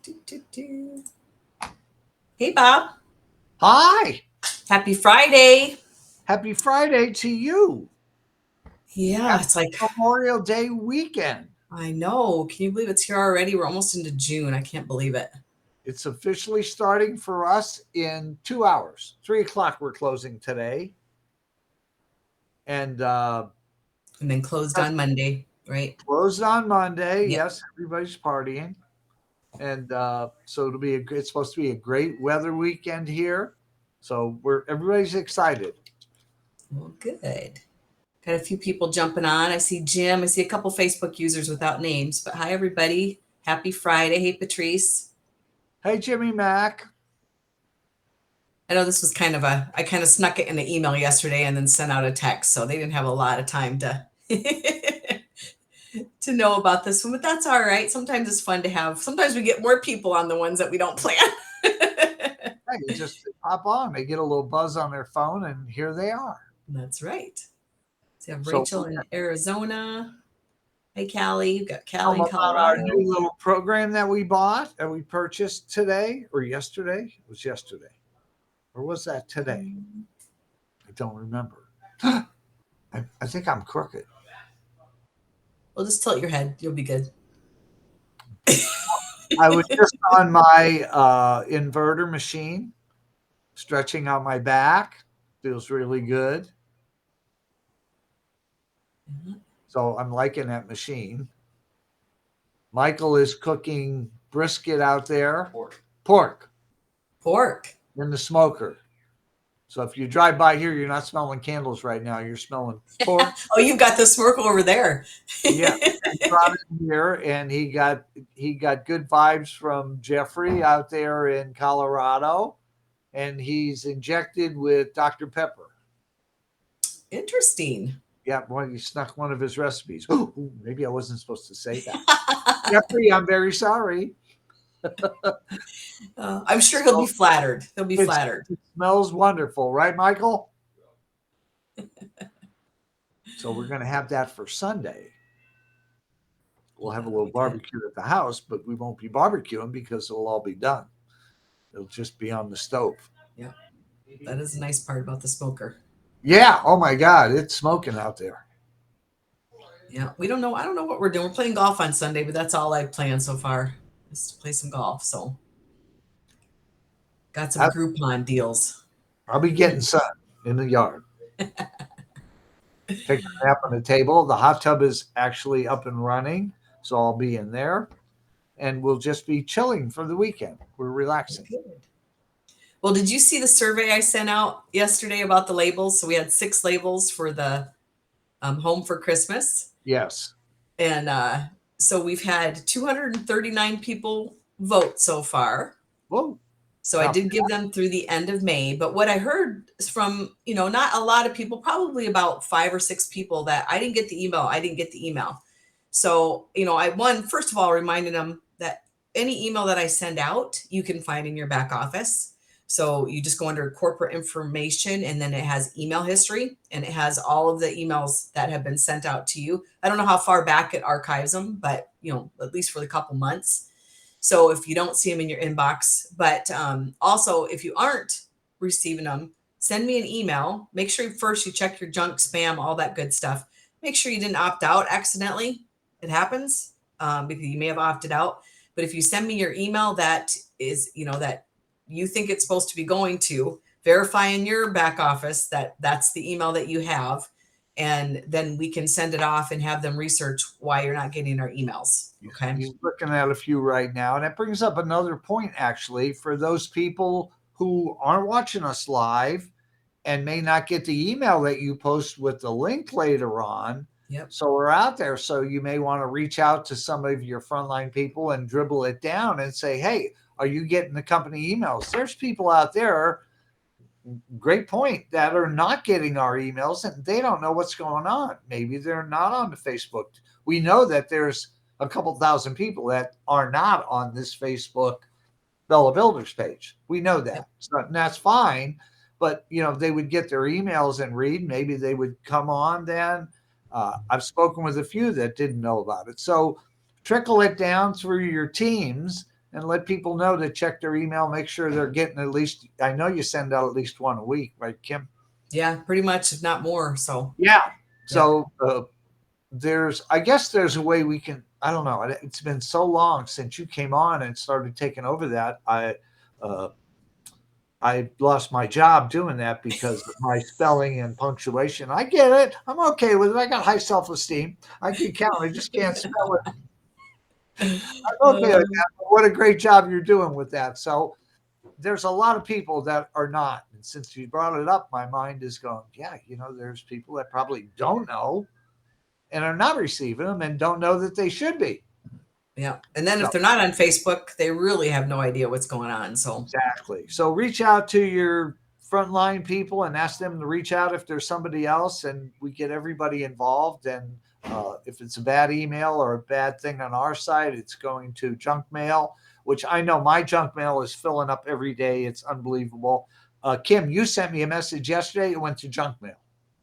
Do, do, do. Hey, Bob. Hi, Happy Friday. happy Friday to you. Yeah, Happy it's like, Memorial Day weekend. I know. Can you believe it's here already? We're almost into June. I can't believe it. It's officially starting for us in 2 hours. 3 o'clock, we're closing today. And And then closed on Monday, right? closed on Monday. Yep. Yes, everybody's partying. And so it's supposed to be a great weather weekend here. So everybody's excited. Well, good. Got a few people jumping on. I see Jim. I see a couple Facebook users without names. But hi, everybody. Happy Friday. Hey, Patrice. Hey, Jimmy Mack. I know this was I kind of snuck it in the email yesterday and then sent out a text. So they didn't have a lot of time to. To know about this one, but that's all right. Sometimes it's fun to have. Sometimes we get more people on the ones that we don't plan. Hey, you just pop on. They get a little buzz on their phone, and here they are. That's right. So you have So Rachel in Arizona. Hey, Callie. You've got How Callie in about our Colorado. new little program that we bought and we purchased today or yesterday? It was yesterday. Or was that today? I don't remember. I think I'm crooked. Well, just tilt your head. You'll be good. I was just on my inverter machine, stretching out my back. Feels really good. So I'm liking that machine. Michael is cooking brisket out there. Pork Pork. in the smoker. So if you drive by here, you're not smelling candles right now. You're smelling pork. Oh, you've got the smirkle over there. Yeah, he brought it here, and he got good vibes from Jeffrey out there in Colorado, and he's injected with Dr. Pepper. Interesting. Yeah, well, he snuck one of his recipes. Ooh, maybe I wasn't supposed to say that. Jeffrey, I'm very sorry. I'm sure he'll be So flattered. He'll be it's, flattered. it smells wonderful, right, Michael? So we're going to have that for Sunday. We'll have a little barbecue at the house, but we won't be barbecuing because it'll all be done. It'll just be on the stove. Yeah, that is a nice part about the smoker. Yeah. Oh my God, it's smoking out there. Yeah, we don't know. I don't know what we're doing. We're playing golf on Sunday, but that's all I've planned so far is to play some golf. So got some I, Groupon deals. I'll be getting sun in the yard. Take a nap on the table. The hot tub is actually up and running, so I'll be in there, and we'll just be chilling for the weekend. We're relaxing. Good. Well, did you see the survey I sent out yesterday about the labels? So we had 6 labels for the home for Christmas. Yes. And so we've had 239 people vote so far. Whoa. So I did give them through the end of May. But what I heard is from, not a lot of people, probably about 5 or 6 people that I didn't get the email. I didn't get the email. So, first of all, reminded them that any email that I send out, you can find in your back office. So you just go under corporate information and then it has email history and it has all of the emails that have been sent out to you. I don't know how far back it archives them, but at least for a couple months. So if you don't see them in your inbox, but also if you aren't receiving them, send me an email. Make sure first you check your junk, spam, all that good stuff. Make sure you didn't opt out accidentally. It happens because you may have opted out. But if you send me your email that is, that you think it's supposed to be going to, verify in your back office that that's the email that you have. And then we can send it off and have them research why you're not getting our emails. Okay. He's looking at a few right now. And that brings up another point, actually, for those people who aren't watching us live and may not get the email that you post with the link later on. Yep. So we're out there. So you may want to reach out to some of your frontline people and dribble it down and say, hey, are you getting the company emails? There's people out there, great point, that are not getting our emails and they don't know what's going on. Maybe they're not on the Facebook. We know that there's a couple thousand people that are not on this Facebook Bella Builders page. We know that. Yep. So, and that's fine. But, they would get their emails and read. Maybe they would come on then. I've spoken with a few that didn't know about it. So trickle it down through your teams and let people know to check their email, make sure they're getting at least, I know you send out at least one a week, right, Kim? Yeah, pretty much, if not more. So Yeah. yeah. So I guess there's a way we can, I don't know. It's been so long since you came on and started taking over that. Uh, I lost my job doing that because of my spelling and punctuation. I get it. I'm okay with it. I got high self-esteem. I can count. I just can't spell it. I'm okay with that. What a great job you're doing with that. So there's a lot of people that are not. And since you brought it up, my mind is going, yeah, there's people that probably don't know and are not receiving them and don't know that they should be. Yeah. And then So, if they're not on Facebook, they really have no idea what's going on. So exactly. So reach out to your frontline people and ask them to reach out if there's somebody else, and we get everybody involved. And if it's a bad email or a bad thing on our side, it's going to junk mail, which I know my junk mail is filling up every day. It's unbelievable. Kim, you sent me a message yesterday. It went to junk mail.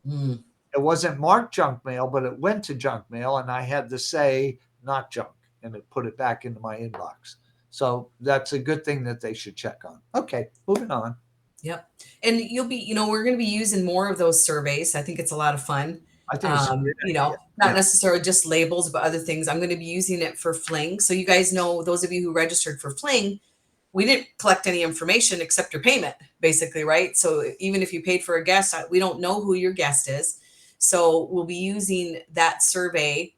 mm, It wasn't marked junk mail, but it went to junk mail, and I had to say not junk, and it put it back into my inbox. So that's a good thing that they should check on. Okay, moving on. yep. And you'll be, we're going to be using more of those surveys. I think it's a lot of fun. I think it's a great idea. Not Yeah. necessarily just labels, but other things. I'm going to be using it for Fling. So you guys know, those of you who registered for Fling, we didn't collect any information except your payment, basically, right? So even if you paid for a guest, we don't know who your guest is. So we'll be using that survey.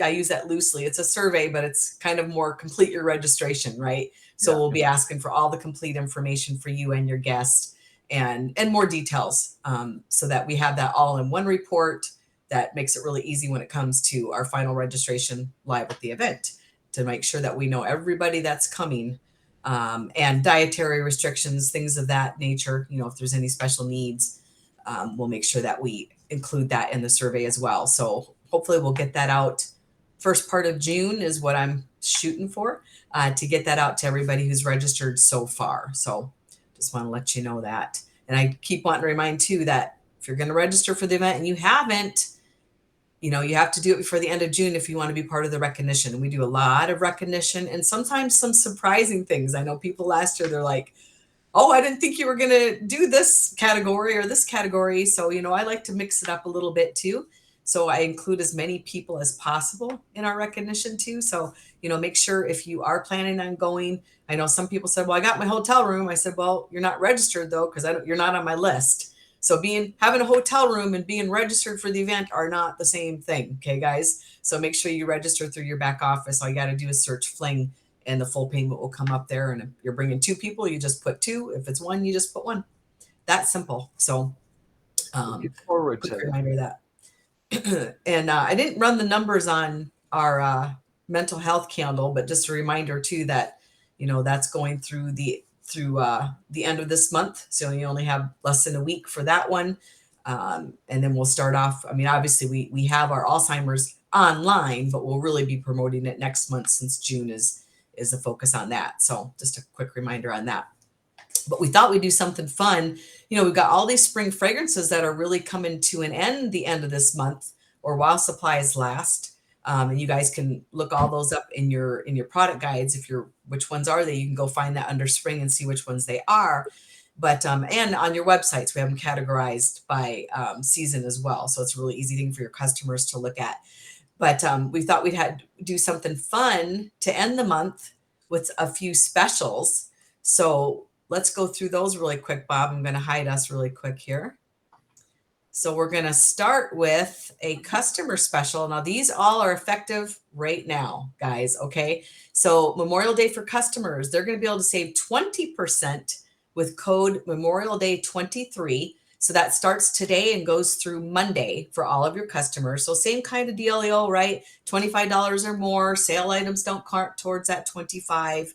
I use that loosely. It's a survey, but it's kind of more complete your registration, right? So Yeah. we'll be asking for all the complete information for you and your guest, and more details, so that we have that all in one report that makes it really easy when it comes to our final registration live at the event, to make sure that we know everybody that's coming, and dietary restrictions, things of that nature. If there's any special needs, we'll make sure that we include that in the survey as well. So hopefully we'll get that out. First part of June is what I'm shooting for, to get that out to everybody who's registered so far. So just want to let you know that. And I keep wanting to remind too that if you're going to register for the event and you haven't, you have to do it before the end of June if you want to be part of the recognition. And we do a lot of recognition and sometimes some surprising things. I know people last year, they're like, oh, I didn't think you were going to do this category or this category. So, I like to mix it up a little bit too. So I include as many people as possible in our recognition too. So, make sure if you are planning on going. I know some people said, well, I got my hotel room. I said, well, you're not registered though, because you're not on my list. So having a hotel room and being registered for the event are not the same thing. Okay, guys. So make sure you register through your back office. All you got to do is search Fling, and the full payment will come up there. And if you're bringing 2 people, you just put 2. If it's 1, you just put 1. That's simple. So, Looking forward quick to it. reminder that. And I didn't run the numbers on our mental health candle, but just a reminder too that that's going through the end of this month. So you only have less than a week for that one. And then we'll start off. I mean, obviously we have our Alzheimer's online, but we'll really be promoting it next month since June is a focus on that. So just a quick reminder on that. But we thought we'd do something fun. We've got all these spring fragrances that are really coming to an end the end of this month, or while supplies last. And you guys can look all those up in your product guides. Which ones are they? You can go find that under spring and see which ones they are. But and on your websites, we have them categorized by season as well. So it's a really easy thing for your customers to look at. But we thought we'd do something fun to end the month with a few specials. So let's go through those really quick, Bob. I'm going to hide us really quick here. So we're going to start with a customer special. Now, these all are effective right now, guys. Okay. So Memorial Day for customers, they're going to be able to save 20% with code Memorial Day 23. So that starts today and goes through Monday for all of your customers. So same kind of dealio, right? $25 or more. Sale items don't count towards that 25,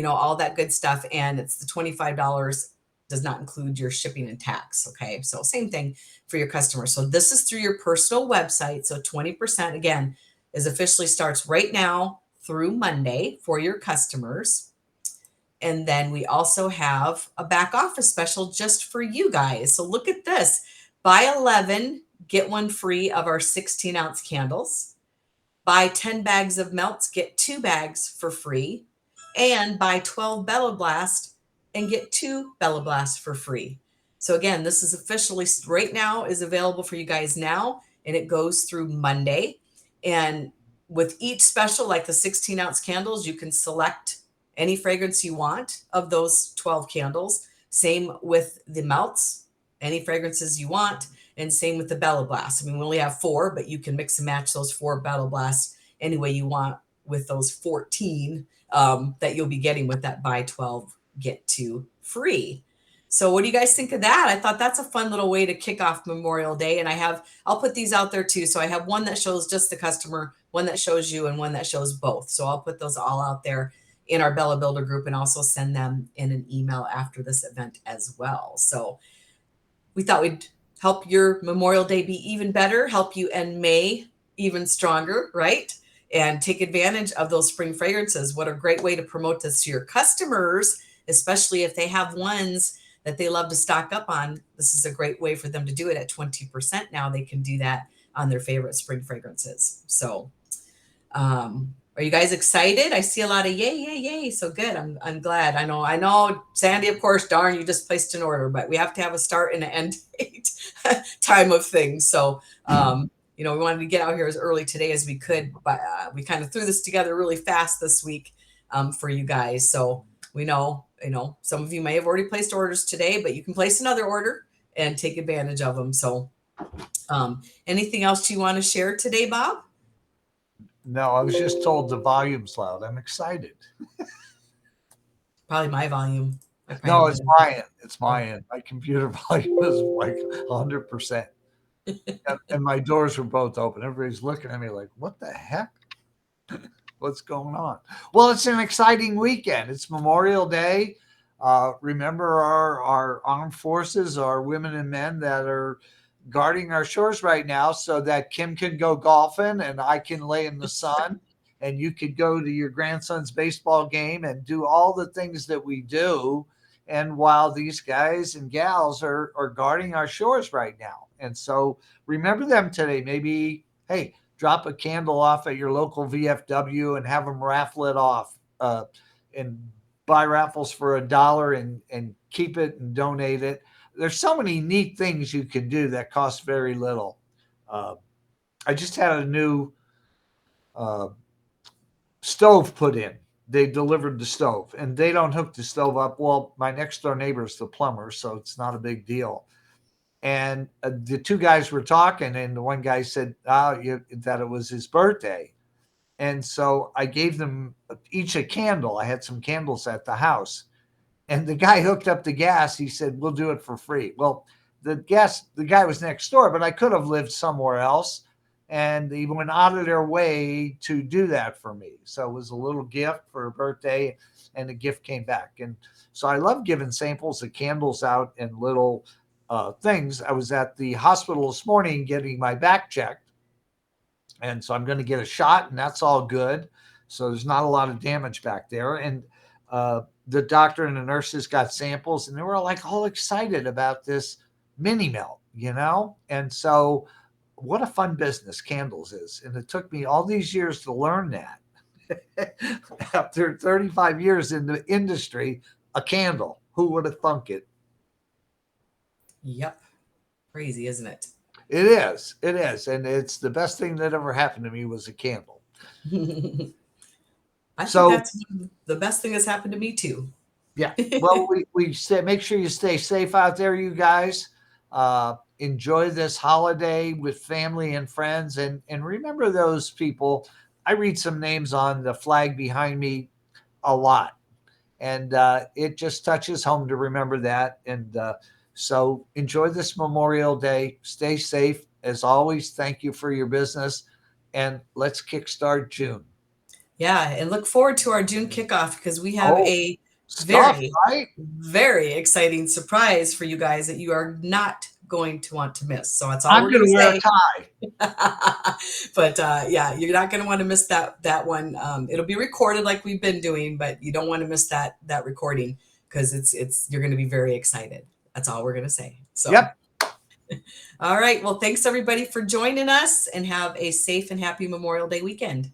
all that good stuff. And it's the $25 does not include your shipping and tax. Okay. So same thing for your customers. So this is through your personal website. So 20% again is officially starts right now through Monday for your customers. And then we also have a back office special just for you guys. So look at this. Buy 11, get 1 free of our 16-ounce candles. Buy 10 bags of melts, get 2 bags for free. and buy 12 Bella Blast and get 2 Bella Blasts for free. So again, this is officially right now is available for you guys now, and it goes through Monday. And with each special, like the 16-ounce candles, you can select any fragrance you want of those 12 candles. Same with the melts, any fragrances you want, and same with the Bella Blast. I mean, we only have 4, but you can mix and match those 4 Bella Blasts any way you want with those 14 that you'll be getting with that buy 12, get 2 free. So what do you guys think of that? I thought that's a fun little way to kick off Memorial Day. And I'll put these out there too. So I have one that shows just the customer, one that shows you, and one that shows both. So I'll put those all out there in our Bella Builder group and also send them in an email after this event as well. So we thought we'd help your Memorial Day be even better, help you end May even stronger, right? And take advantage of those spring fragrances. What a great way to promote this to your customers, especially if they have ones that they love to stock up on. This is a great way for them to do it at 20% now. They can do that on their favorite spring fragrances. So are you guys excited? I see a lot of yay, yay, yay. So good. I'm glad. I know, Sandy, of course, darn, you just placed an order, but we have to have a start and an end date time of things. So, we wanted to get out here as early today as we could, but we kind of threw this together really fast this week for you guys. So we know, some of you may have already placed orders today, but you can place another order and take advantage of them. So anything else you want to share today, Bob? No, I was just told the volume's loud. I'm excited. Probably my volume. No, it's my end. It's my end. My computer volume is like 100%. And my doors were both open. Everybody's looking at me like, what the heck? What's going on? Well, it's an exciting weekend. It's Memorial Day. Remember our armed forces, our women and men that are guarding our shores right now so that Kim can go golfing and I can lay in the sun and you could go to your grandson's baseball game and do all the things that we do. And while these guys and gals are guarding our shores right now. And so remember them today. Maybe, hey, drop a candle off at your local VFW and have them raffle it off and buy raffles for $1 and keep it and donate it. There's so many neat things you can do that cost very little. I just had a new stove put in. They delivered the stove and they don't hook the stove up. Well, my next door neighbor is the plumber, so it's not a big deal. And the two guys were talking and the one guy said that it was his birthday. And so I gave them each a candle. I had some candles at the house. And the guy hooked up the gas. He said, we'll do it for free. Well, the guy was next door, but I could have lived somewhere else. And they went out of their way to do that for me. So it was a little gift for a birthday and the gift came back. And so I love giving samples of candles out and little things. I was at the hospital this morning getting my back checked. And so I'm going to get a shot and that's all good. So there's not a lot of damage back there. And the doctor and the nurses got samples and they were like all excited about this mini melt, And so what a fun business candles is. And it took me all these years to learn that. After 35 years in the industry, a candle, who would have thunk it? Yep. Crazy, isn't it? It is. It is. And it's the best thing that ever happened to me was a candle. I think that's the best thing that's happened to me too. Yeah. Well, we say make sure you stay safe out there, you guys. Enjoy this holiday with family and friends. And remember those people. I read some names on the flag behind me a lot. And it just touches home to remember that. And so enjoy this Memorial Day. Stay safe. As always, thank you for your business. And let's kickstart June. Yeah, and look forward to our June kickoff because we have a very exciting surprise for you guys that you are not going to want to miss. So that's all I'm going to wear a tie. But yeah, you're not going to want to miss that one. It'll be recorded like we've been doing, but you don't want to miss that recording because you're going to be very excited. That's all we're going to say. So. Yep. All right. Well, thanks everybody for joining us and have a safe and happy Memorial Day weekend.